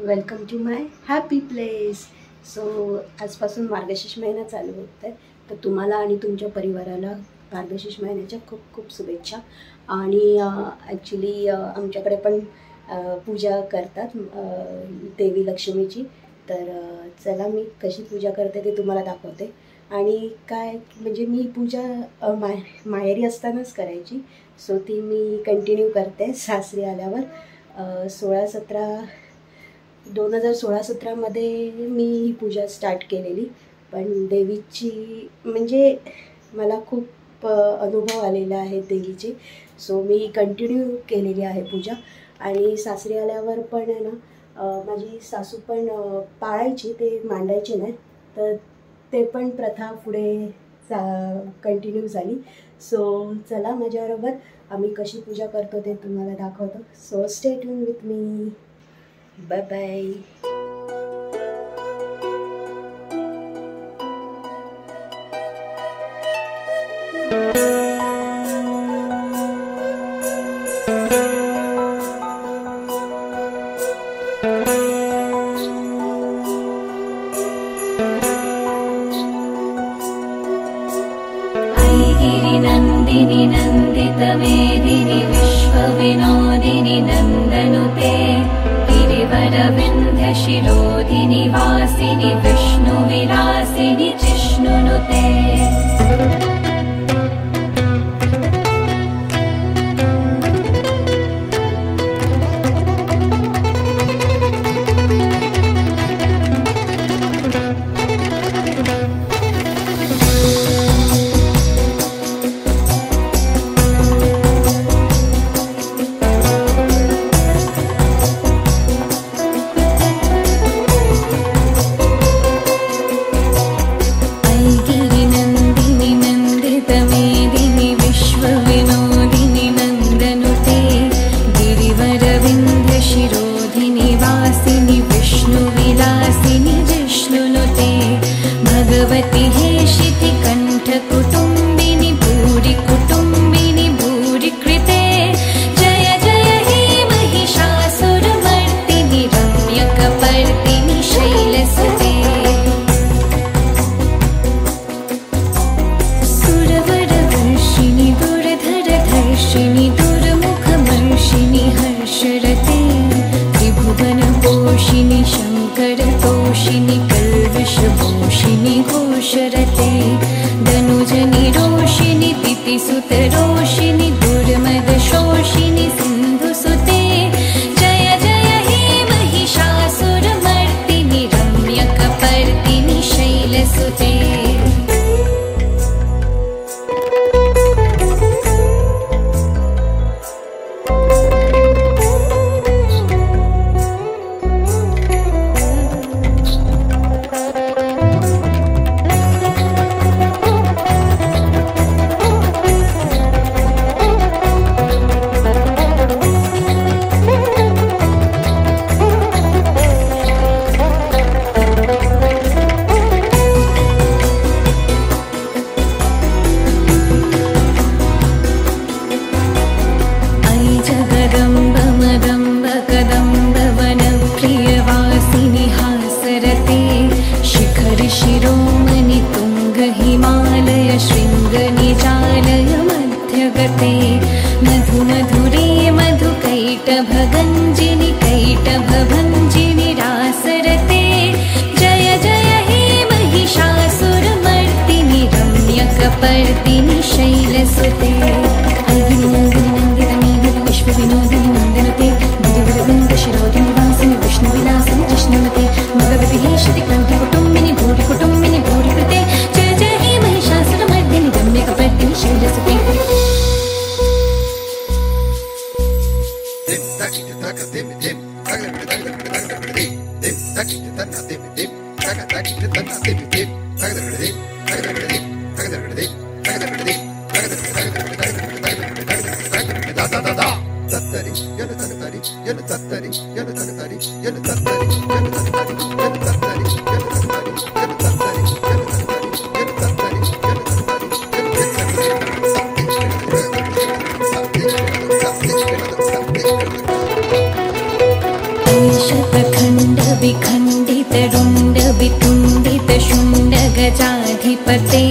Welcome to my happy place. So आजपासून मार्गशीर्ष महिना चालू होत आहे, तर तुम्हाला आणि तुमच्या परिवाराला मार्गशीर्ष महिन्याच्या खूप खूप शुभेच्छा. आणि ॲक्च्युली आमच्याकडे पण पूजा करतात देवी लक्ष्मीची. तर चला मी कशी पूजा करते ते तुम्हाला दाखवते. आणि काय म्हणजे मी पूजा माहेरी असतानाच करायची, सो ती मी कंटिन्यू करते सासरी आल्यावर. 2016-17मध्ये मी ही पूजा स्टार्ट केलेली, पण देवीची म्हणजे मला खूप अनुभव आलेला आहे देवीचे, सो मी कंटिन्यू केलेली आहे पूजा. आणि सासरी आल्यावर पण आहे ना, माझी सासू पण पाळायची, ते मांडायचे नाही, तर ते पण प्रथा पुढे कंटिन्यू झाली. सो चला माझ्याबरोबर आम्ही कशी पूजा करतो ते तुम्हाला दाखवतो. So stay tune with me. Bye bye. नंदिनी नंदितमेदिनी विश्वविनोदिनी नन्दनुते गिरिवरविन्ध्यशिरोधिनि वासिनि विष्णुविलासिनि जिष्णुनुते. भगवती हेशिति कंठ कुटुंबिनी भूरि कुटुंबिनी भूरि कृते. जय जय हे महिषासुरमर्दिनि रम्यकपर्दिनि शैलसुते. सुरवरवर्षिणि दुर्धरधर्षिणि दुर्मुखमर्षिणि हर्षरते. त्रिभुवनपोषिणि शङ्करतोषिणि कल्विषभूषिणि घोषरते. धनुजनि रोषिणि दितिसुतरोषिणि दुर्मदशोषिणि सिन्धुसुते. जय जय हे महिषासुरमर्दिनि रम्यकपर्दिनि शैलसुते. शिरोमणि तुंग हिमालय शृंगनिजालय मध्यगते. मधु मधुरे मधुकैटभगञ्जिनि कैटभभञ्जिनि रासरते. जय जय हे महिषासुरमर्दिनि रम्यकपर्दिनि शैलसुते. विश्वविनोदिनि नन्दनुते गिरिवरविन्दशिरोधिनि वासिनि विष्णुविलासिनि जिष्णुनुते. भगवति हेशिति कंठ कुटुंबिनि भूरि कुटुंबिनि भूरि कृते. जय जय हे महिषासुरमर्दिनि रम्यकपर्दिनि शैलसुते. विद्याधिपते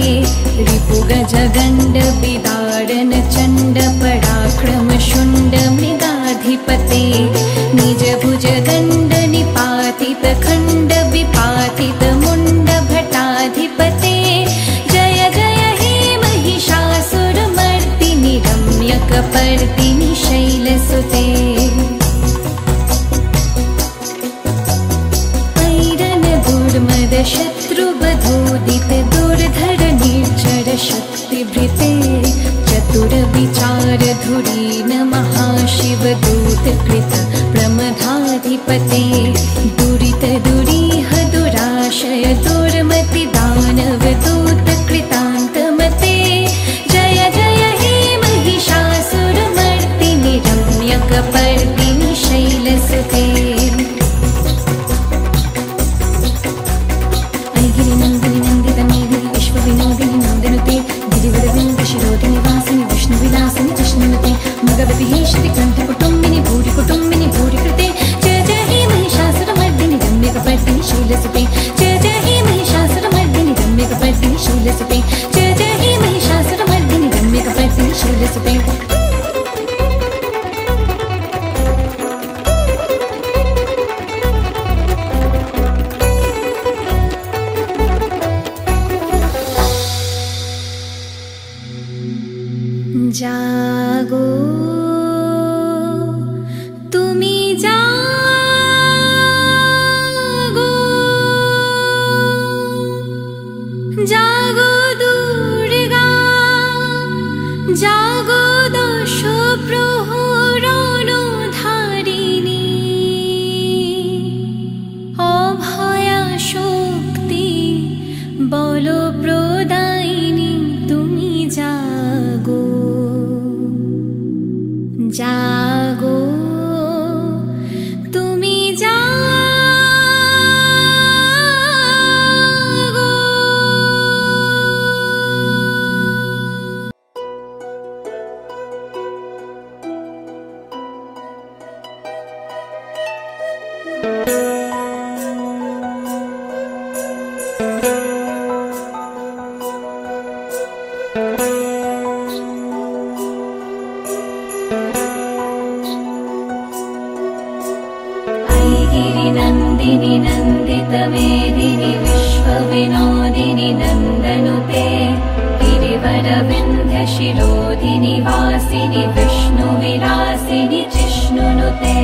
रिपुगजगण्ड विदारण चण्ड पराक्रम शुण्ड मृगाधिपते निज भुजगण्ड निपातित खण्ड विपातित मुण्ड भटाधिपते जय जय हे महिषासुरमर्दिनि रम्यकपर्दिनि शैलसुते शत्रुवधोदित दुर्धर निर्जर शक्तिभृते चतुर विचार धुरीन महाशिव दूत कृत प्रमदाधिपते दुरित दुरीह दुराशय दुर्मति दानव दूत कृतान्तमते जय जय हे महिषासुरमर्दिनि रम्यकपर्दिनि शैलसुते शिरोधिनिवासिनि विष्णुविलासिनि जिष्णुमते मगवति श्रीकण्ठकुटुम्बिनि भूरिकुटुम्बिनि भूरिकृते जय जय हे महिषासुरमर्दिनि रम्यकपर्दिनि शैलसुते जय जय हे महिषासुरमर्दिनि रम्यकपर्दिनि शैलसुते जय जय हे महिषासुरमर्दिनि रम्यकपर्दिनि शैलसुते जागो तुमी जागो जागो दुर्गा जागो दश प्रहरणधारिणी अभया शक्ति बलप्रदायिनी तुमी जागो जागो तुमी जागो नन्दिनि नन्दितमेदिनि विश्वविनोदिनि नन्दनुते गिरिवरविन्ध्यशिरोधिनि वासिनि विष्णुविलासिनि जिष्णुनुते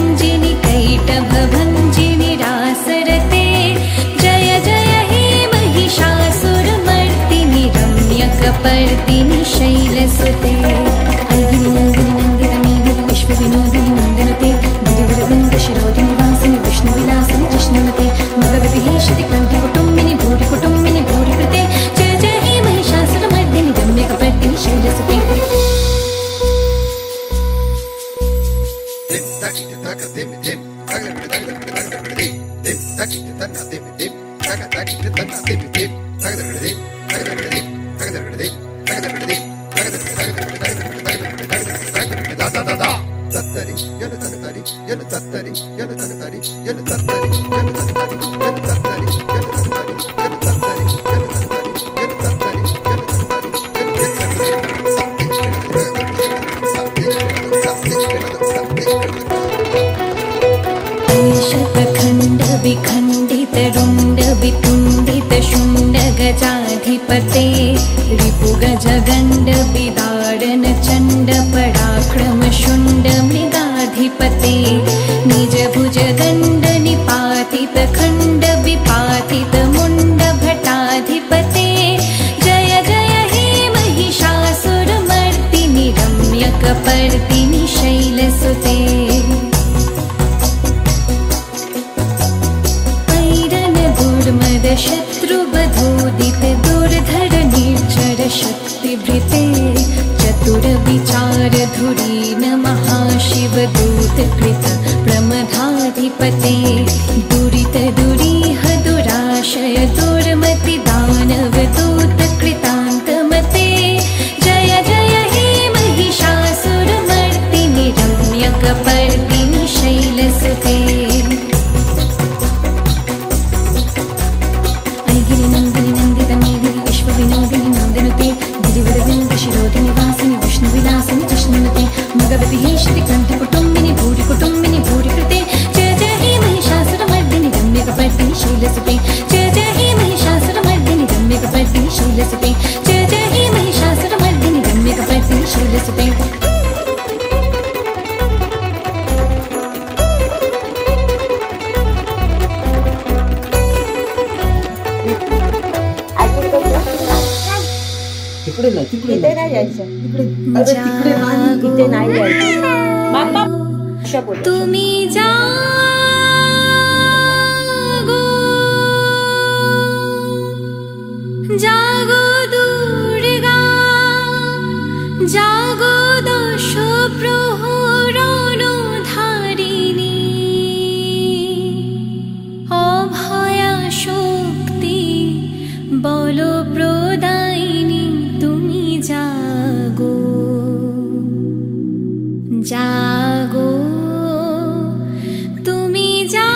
रञ्जिनि कैटभभञ्जिनि रासरते जय जय हे महिषासुरमर्दिनि रम्यकपर्दिनि शैलसुते ऐगिरि नन्दिनि नन्दितमेघि विश्वविनोदिनि नन्दनुते गिरिवरवृन्दशिरोधिनि वासिनि विष्णुविलासिनि कृष्णनुते मगगतिः श्रुतिकण्ठकुटुम्बिनि भूरिकुटुम्बिनि भूरिकृते जय जय हे महिषासुरमर्दिनि रम्यकपर्दिनि शैलसुते गजाधिपते रिपुगजगण्ड विदारण चण्ड पराक्रम शुण्ड मृगाधिपते निजभुजदण्ड निपातित खण्ड विपातित मुण्ड भटाधिपते जय जय हे महिषासुरमर्दिनि रम्यकपर्दिनि शैलसुते शत्रुबधोदित दुर्धर निर्जर शक्तिभृते चतुरविचार धुरीन महाशिवदूत कृत प्रमदाधिपते दुरित दुरीह दुराशय दुर्मति दानव दूत कृतान्तमते जय जय हे महिषासुरमर्दिनि रम्यकपर्दिनि शैलसुते गिरिवरवृन्दशिरोधिनि वासिनि विष्णुविलासिनि कृष्णनुते मगवतिः श्रुतिकण्ठकुटुम्बिनि भूरिकुटुम्बिनि भूरिकृते जय जय हे महिषासुरमर्दिनि रम्यकपर्दिनि शैलसुते जय जय हे महिषासुरमर्दिनि रम्यकपर्दिनि शैलसुते जय जय हे महिषासुरमर्दिनि रम्यकपर्दिनि शैलसुते तिकडे नाही जायचं तिकडे नाही जायचं बाप्पा तुम्ही जागो जागो दुर्गा जागो दश प्रहरण धारिणी अभया शक्ति बल प्रदायिनी তুমি জাগো জাগো তুমি জাগো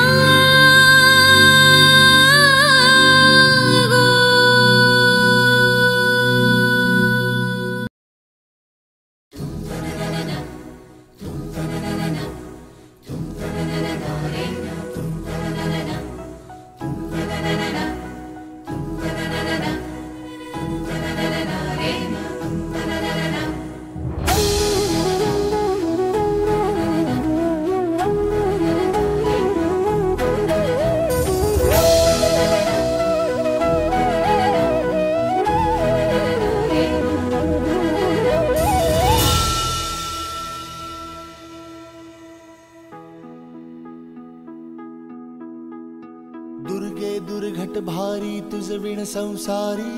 दुर्गे दुर्घट भारी तुझ विण संसारी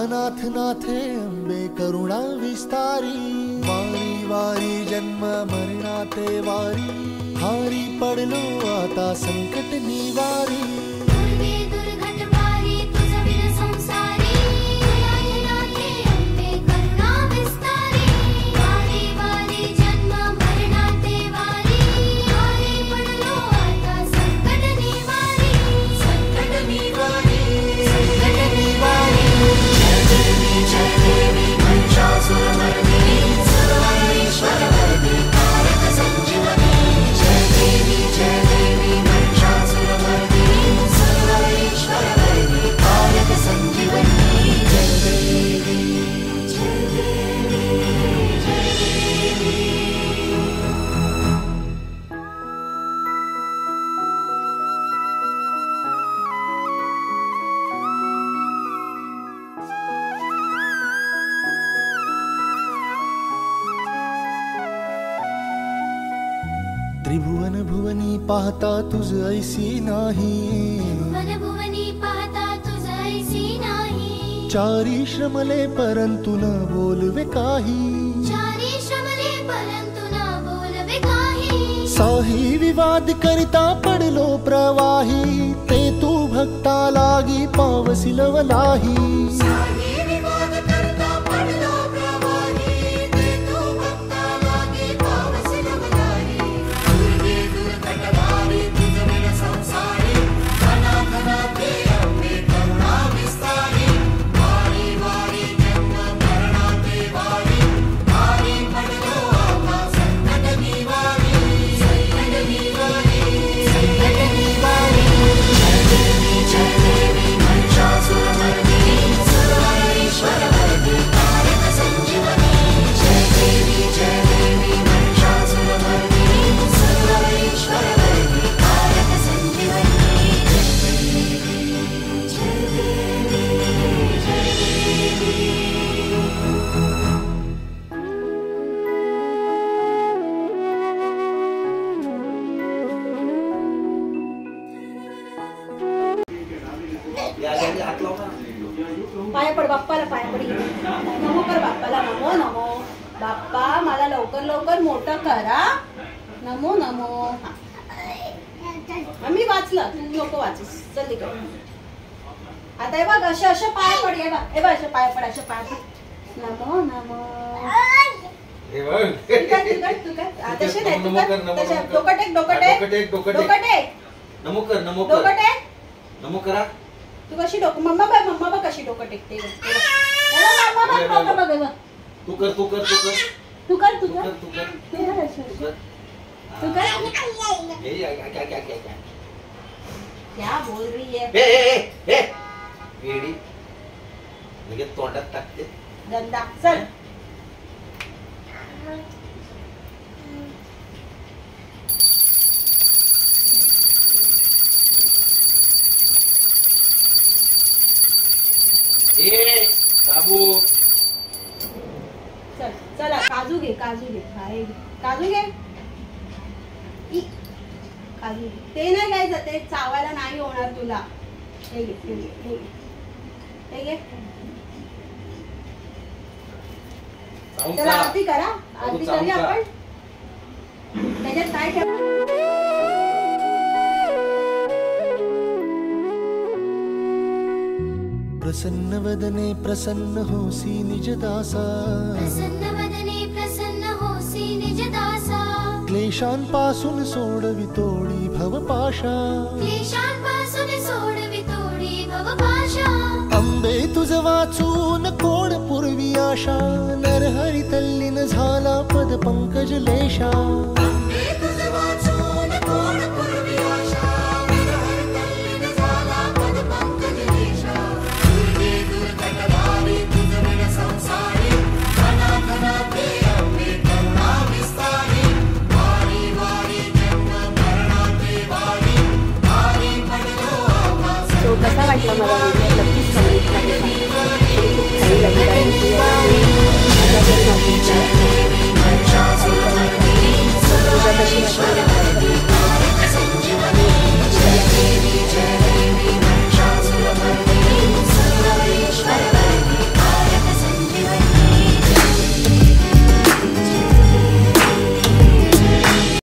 अनाथ नाथे अंबे करुणा विस्तारी वारी वारी जन्म मरणाते वारी हारी पडलो आता संकट निवारी दुर्गे दुर्घट भारी तुझ विण संसारी अनाथ नाथे अंबे करुणा विस्तारी वारी वारी जन्म मरणाते वारी हारी पडलो आता संकट निवारी संकट निवारी संकट निवारी जय देवी महिषासुरमर्दिनी सर्वैश्वर्यवर्धिनी कारक संजीवनी जय देवी महिषासुरमर्दिनी पाहता तुझ ऐसी नाही, त्रिभुवन भुवनी पाहता तुझ ऐसी नाही. चारी श्रमले परंतु न बोलवे काही, चारी श्रमले परंतु न बोलवे काही. साही विवाद करिता पडलो प्रवाही, ते तू भक्ता लागी पावसी लवलाही. पाया पड बाप्पाला, पाया पड. नमो कर बाप्पाला. नमो नमो. बाप्पा मला लवकर लवकर मोठं करा. नमो नमो. मी वाचलं, तू नको वाचूस. चल तिकडे. आता हे बघ अशा अशा पाया पड. हे बघ अशा पाया पड, अशा पाया पड. नमो नमो. तू काय तसे नाही, तू कर तशा. डोकं टेक, डोकं टेक, डोकं टेक. नमो कर, नमो कर, डोकं टेक. नमो करा. तू कशी डोकं, मम्मा बघ कशी डोकं टेकते. मम्मा बघ. तू कर, तू कर, तू कर, तू कर, तू तू कर, कर, तू कर, तू कर. तू कर. क्या बोल रही है? वेडी लगेच तोंडात टाकते. गंदा. चल. बाबू चल चला. काजू घे, काजू घे. काजू घे. काजू घे. ते नाही घ्यायचं, ते चावायला नाही होणार तुला. हे घे, हे घे, हे घे, हे घे. चला आरती करा. आरती करूया आपण. त्याच्यात काय ठेव. प्रसन्न वदने प्रसन्न होसी निजदासा, प्रसन्न वदने प्रसन्न होसी निजदासा. क्लेशांपासून सोडवितोडी भवपाशा, क्लेशांपासून सोडवितोडी भवपाशा. अंबे तुझ वाचून कोण पूर्वी आशा, नरहरी तल्लीन झाला पद पंकज लेशा. कसा वाटला मला?